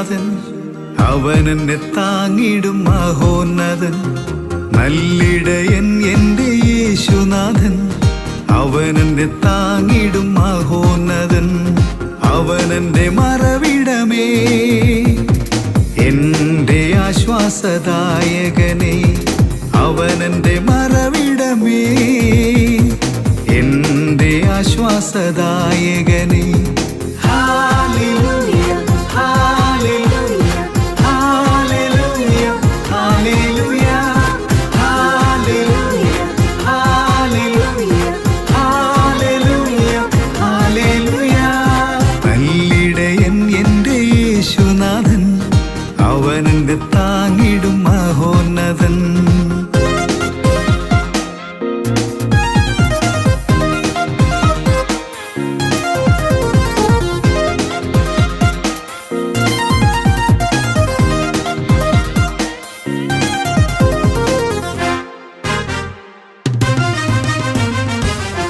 യേശുനാഥൻ അവനെന്നെ താങ്ങിടും മഹോന്നതൻ. നല്ലിടയൻ എൻ്റെ യേശുനാഥൻ അവനെന്നെ താങ്ങിടും മഹോന്നതൻ. അവനെന്റെ മറവിടമേ എൻ്റെ ആശ്വാസദായകനേ. അവനെന്റെ മറവിടമേ എൻ്റെ ആശ്വാസദായകനേ. Hallelujah hallelujah hallelujah hallelujah hallelujah hallelujah hallelujah hallelujah. നല്ലിടയൻ എൻ്റെ യേശുനാഥൻ അവനെന്നെ താങ്ങിടും മഹോന്നതൻ.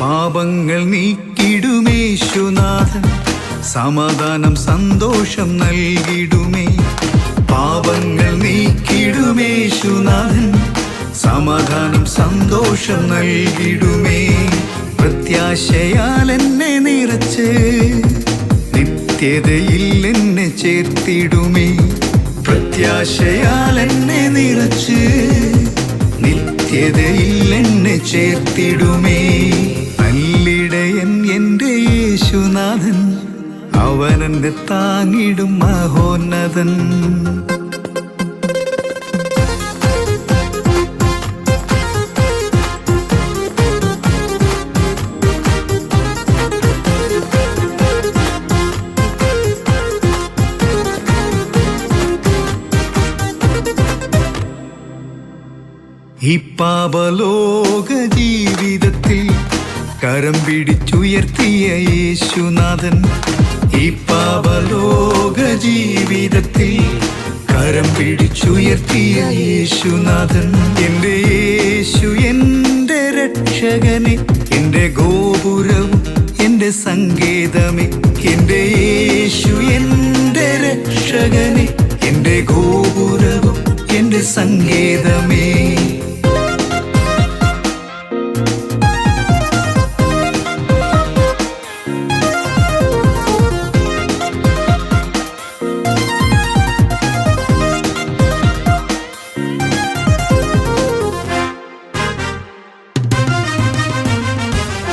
പാപങ്ങൾ നീക്കിടുമേശുനാഥൻ സമാധാനം സന്തോഷം നൽകിടുമേ. പാപങ്ങൾ നീക്കിടുമേശുനാഥൻ സമാധാനം സന്തോഷം നൽകിടുമേ. പ്രത്യാശയാൽ എന്നെ നിറച്ച് നിത്യതയിൽ എന്നെ ചേർത്തിടുമേ. പ്രത്യാശയാൽ എന്നെ നിറച്ച് നിത്യതയിൽ എന്നെ ചേർത്തിടുമേ. നല്ലിടയൻ എൻ്റെ യേശുനാഥൻ അവനെന്നെ താങ്ങിടും മഹോന്നതൻ. ഈ പാപലോക ജീവിതത്തിൽ കരം പിടിച്ചുയർത്തിയ യേശുനാഥൻ. ഈ പാപലോക ജീവിതത്തിൽ കരം പിടിച്ചുയർത്തിയ യേശുനാഥൻ. എൻ്റെ യേശു എൻ്റെ രക്ഷകനെ, എൻ്റെ ഗോപുരവും എൻ്റെ സങ്കേതമേ. എൻ്റെ യേശു എൻ്റെ രക്ഷകനെ, എൻ്റെ ഗോപുരവും എൻ്റെ സങ്കേതമേ.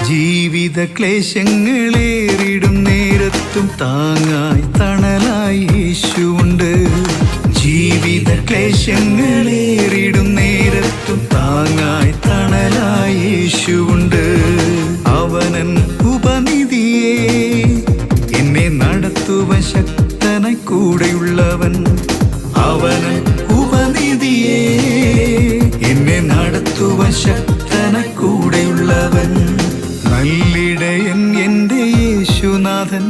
ജീവിത ക്ലേശങ്ങളേറിടും നേരത്തും താങ്ങായി തണലായി യേശുവുണ്ട്. ജീവിത ക്ലേശങ്ങളേറിടും നേരത്തും താങ്ങായി തണലായി യേശുവുണ്ട്. അവനൻ ഉപനിധിയേ എന്നെ നടത്തുവാൻ ശക്തനായി കൂടെയുള്ളവൻ. അവനൻ ഉപനിധിയേ എന്നെ നടത്തുവാൻ ശക്തനായി കൂടെയുള്ളവൻ. നല്ലിടയൻ എൻ്റെ യേശുനാഥൻ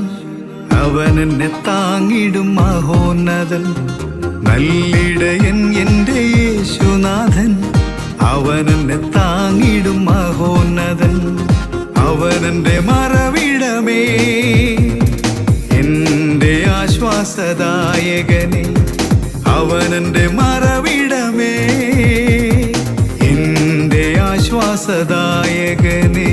അവനെന്നെ താങ്ങിടും മഹോന്നതൻ. നല്ലിടയൻ എൻ്റെ യേശുനാഥൻ അവനെന്നെ താങ്ങിടും മഹോന്നതൻ. അവനെന്റെ മറവിടമേ എൻ്റെ ആശ്വാസദായകനേ. അവനെന്റെ മറവിടമേ എൻ്റെ ആശ്വാസദായകനേ.